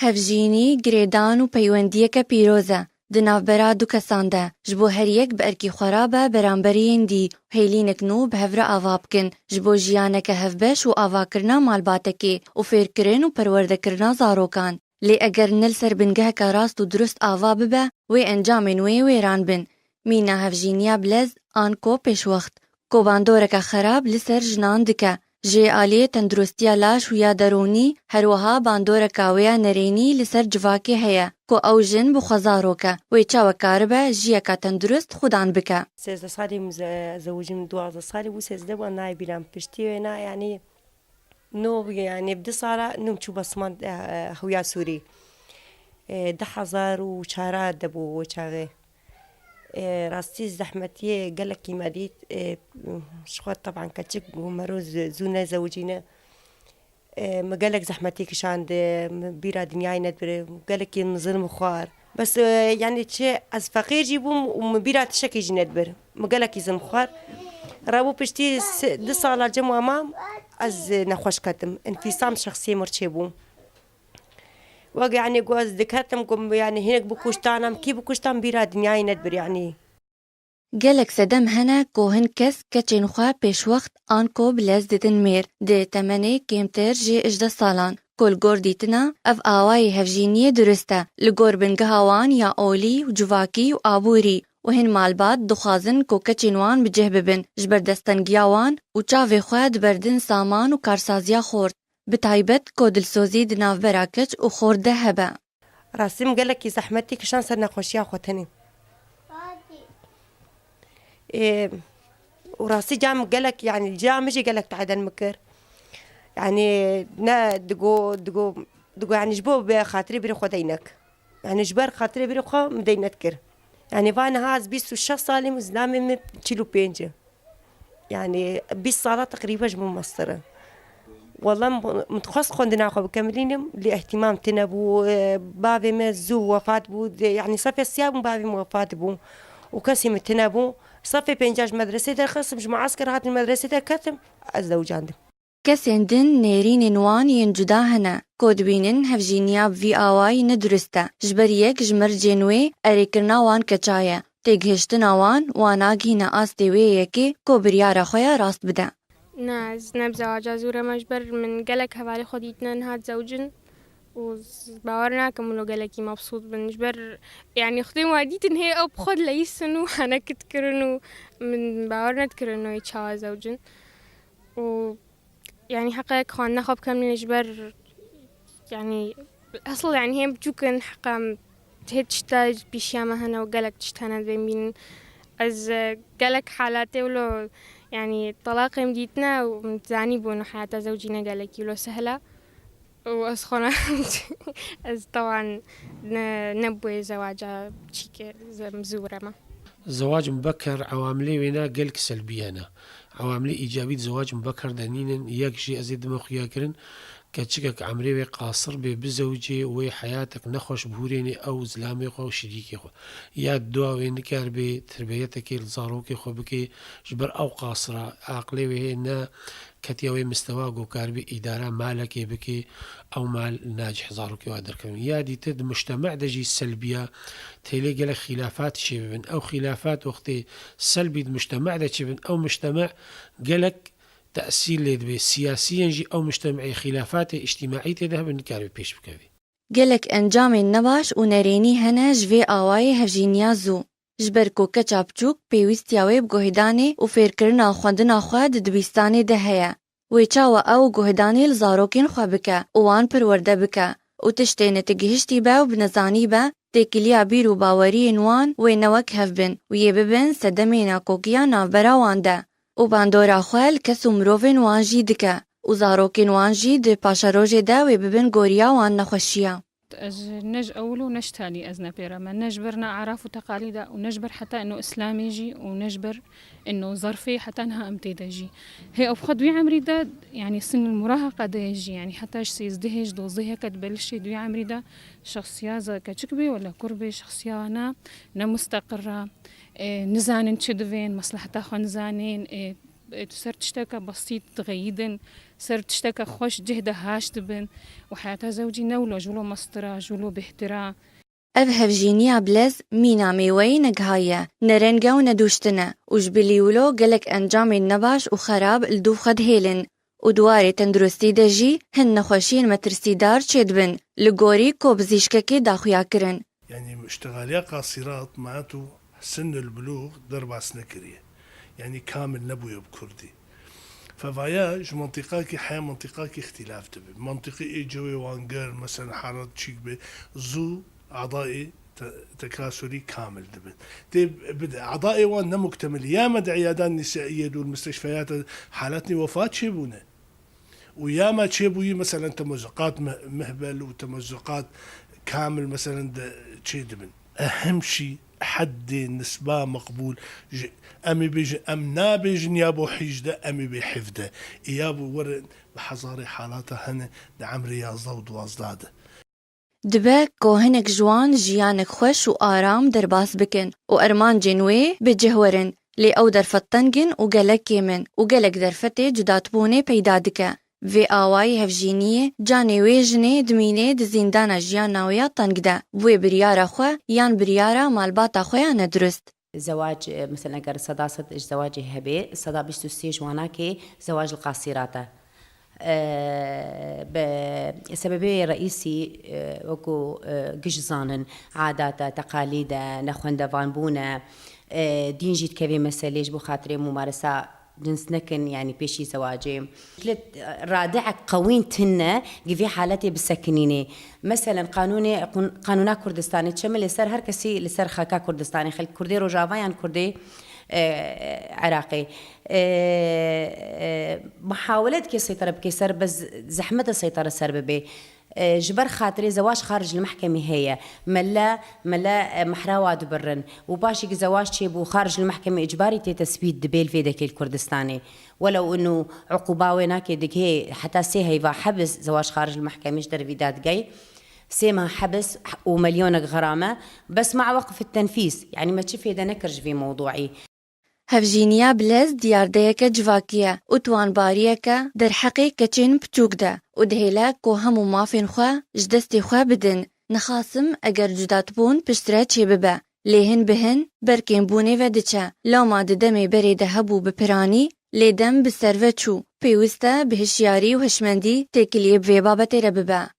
هەڤژینی گرێدان و پەیوەندیەکە پیرۆزە دناوبەرا دوو کەسان دا ji bo heriyek bi erkî xwe be beramberiyên dî hêlînek nû bi hev re ava bikin ji bo jiyaneke hevbeş û avakirina malbatekê û fêrkirin û perwerdekirina zarokan. Lê eger nil ser bingeheka rast û durist ava bibe, wê encamên wê wêran bin. Mîna hevjîniya bilez an ko pêşwext. Kobandoreka xerab li ser jinan dike. Jê aliyê tendurustiya laş û ya derûnî herwiha bandoreka wê ya nerênî li ser civakê heye ku ew jin bi xwe zarok e wê çawa karibe jiyeka tendurist xudan bike. 13 سالي مزوجين من 12 سالي و13 بقى ناي بيلام بشتي ونا يعني نو يعني بدي صار نو شو بسمان خويا سوري ده حزار وشارات دبو وشاغي راستي زحمتي قال لك مديت شخوات طبعا كتشك ومروز زونا زوجينا ما قال لك زحمتي كش عند بيرا دنياي ندبر قال لك نظلم خوار بس يعني شيء از فقير جيبهم ومبيرا تشكي جي ندبر ما قال لك يزلم خوار رابو بشتي دي صالة جمو امام از نخوش كتم انفصام شخصي مرتشبو واقع يعني قواز دكاتم قم يعني هناك بكوشتانم كي بكوشتان بيرا دنياي ندبر يعني gelek sedem hene ku hin kes keçên xwe pêşwext an ku bilez didin mêr di temenê kêmtir jê 18 salan ku li gor dîtina ev awayê hevjîniyê durist e li gor bingeha wan ya olî û civakî û aborî û hin malbat dixwazin ku keçên wan bicih bibin ji ber destengiya wan û çavê xwe diberdin saman û karsaziya xort bi taybet ku dilsozî di navbera keç û xor de hebe. راسم قال لك زحمتي كشان صرنا خوشيا خوتني إيه وراسي جام قال لك يعني جام مجي قال لك تعال المكر يعني نا دقو يعني جبو بخاطري بري خدينك يعني جبر خاطري بري خو مدينتكر يعني فانا هاز بيس الشخص صالي مزلامي من تشيلو بينجا يعني بيس صالة تقريبا جمو مصرة والله متخصص خندنا خو بكملين لاهتمام تنبو بابي مزو وفات بو يعني صافي السياب بابي وفات بو وكسم التنبو صافي بينجاج مدرسة در خصم معسكر هات المدرسة در كتم الزوج عندي Kesên din nêrînên wan yên cuda hene ku dibînin hevjîniya vî awayî nedurist e ji ber yek ji mircên wê erêkirina wan keça ye têgihiştina wan wan nagihîne astê wê yekê ku biryara xwe ya rast bide. نا زنب زواج زورة مجبر من قالك هفالي خديتنا نهاد زوجن وباورنا كملو قالكي مبسوط بنجبر يعني خدي واديت هي أو بخد ليسنو أنا كتكرنو من باورنا تكرنو يتشاوا زوجن و يعني حقا خوانا خب كامل نجبر يعني أصل يعني هي بجوكن حقا تهد تشتاج بيشياما هنا وقالك تشتانا بين از قالك حالاتي ولو يعني طلاق مديتنا ومتزاني بونو حياة زوجينا قالك ولو سهلة وأسخنا از طبعا نبوي زواجة شيك مزورة ما الزواج مبكر عواملي وينا قلك سلبية أنا عواملي إيجابية زواج مبكر دنين ياك شيء أزيد مخياكرن كتشكك عمري قاصر بزوجي وحياتك نخوش بهوريني أو زلامي خو شريكي خو يا دوا وين كاربي تربيتك الزاروكي خو بكي جبر أو قاصرة عقلي وهنا كتيوي مستوى جو كاربي إدارة مالك بكي أو مال ناجح زاروكي وادر كم يا دي تد مجتمع دجي السلبية تيلي لك خلافات شبن أو خلافات وقتي سلبي المجتمع ده شبن أو مجتمع قالك تأثير لدبي سياسيا جي أو مجتمعي خلافات اجتماعية تذهب النكار بيش بكذي. gelek encamên nebaş û nerênî hene ji vê awayê hevjîniya zû. Ji ber ku keça biçûk pêwîstiya wê bi guhêdanê û fêrkirina xwendina xwe di dibistanê de heye. Wê çawa ew guhêdanê li zarokên xwe bike û wan perwerde bike û tiştê netigihiştî be û bi nezanî be têkiliya bîr û baweriyên wan wê newek hev bin û yê bibin sedemê nakokiya navbera wan de. û bandora xwe li kes û mirovên wan jî dike û zarokên wan jî di paşerojê de wê bibin goriya wan nexweşiya. نج أول ونج تالي أزنا بيرا ما نجبرنا أعراف وتقاليد ونجبر حتى إنه إسلام يجي ونجبر إنه ظرفي حتى إنها أمتيد يجي هي أبخد دوي عمري ده يعني سن المراهقة ده يجي يعني حتى سيزدهج دوزيها كتبلش دوي عمري ده شخصية زا كتشكبي ولا كربي شخصية أنا مستقرة نزانن تشدفين مصلحة أخو نزانين سر تشتكى بسيط غيدن سر تشتكى خوش جهده هاش دبن وحياتها زوجي نولو جولو مسطرة جولو بهترا اف هفجينيا بلز مينا ميوي نقهايا نرنگا و ندوشتنا وجبليولو قلك انجامي النباش وخراب الدو خد هيلن ودواري تندرستي دجي هن نخوشين مترسيدار چيدبن لغوري كوبزيشككي داخويا كرن. يعني اشتغالية قاصرات معناته سن البلوغ 4 سنة كريه يعني كامل نبوي بكردي ففاياج منطقة حياة منطقة اختلاف تبي منطقة إيجوي وانجر مثلا حارات تشيك بي زو أعضائي تكاسلي كامل دبن بدا أعضائي وان مكتمل يا مد عيادات نسائية دول مستشفيات حالاتني وفاة شيبونا ويا ما تشيبوي مثلا تمزقات مهبل وتمزقات كامل مثلا تشيدبن أهم شيء حد نسبة مقبول أمي بيج أم نابج يابو حجدة أمي بحفده يابو ورن بحضاري حالاتها هنا دعم رياضة ودوازدادة دبك كوهنك جوان جيانك خوش وآرام درباس بكن وأرمان جنوي بجهورن لي أو درفتنجن وقلك كيمن وقلك درفتي جدات بوني بيدادك في آواي هفجينية جاني ويجني دميني دزيندانا جيان ناويا طنقدا بوي بريارا خوا يان بريارا مالباتا خويا ندرست زواج مثلا اگر صدا زواج هبه صدا 23 جواناكي زواج القاصرات بسببه رئيسي وكو قشزانن عادات تقاليد نخوند فانبونا دين جيت كبي مساليش بو خاطري ممارسة جنس نكن يعني بيشي زواجي رادع قوين تنا في حالتي بالسكنيني مثلا قانونا كردستاني تشمل لسر هر كسي لسر خاكا كردستاني خل كردي روجافا يعني كردي عراقي محاولة كي سيطرة بكسر بس زحمة السيطرة سر ببي جبر خاطري زواج خارج المحكمة هي ملا محراوة دبرن وباشي زواج شيبو خارج المحكمة إجباري تثبيت دبيل في ذاك الكردستاني ولو إنه عقوبة هناك دك هي حتى سيها حبس زواج خارج المحكمة إيش درفيدات جاي سيما حبس ومليون غرامة بس مع وقف التنفيذ يعني ما تشوفي إذا نكرج في موضوعي هفجينيا بلز ديارديكا جواكيا وتوان باريكا در حقي كچين بچوكدا ودهيلا كو همو مافين خوا جدستي خوا بدن نخاسم اگر جدات بون پشترا چي ببا ليهن بهن بركين بوني ودچا لو ما ددمي بري دهبو بپراني ليدم بسروچو پيوستا بهشياري وهشمندي تكليب في بابتي رببا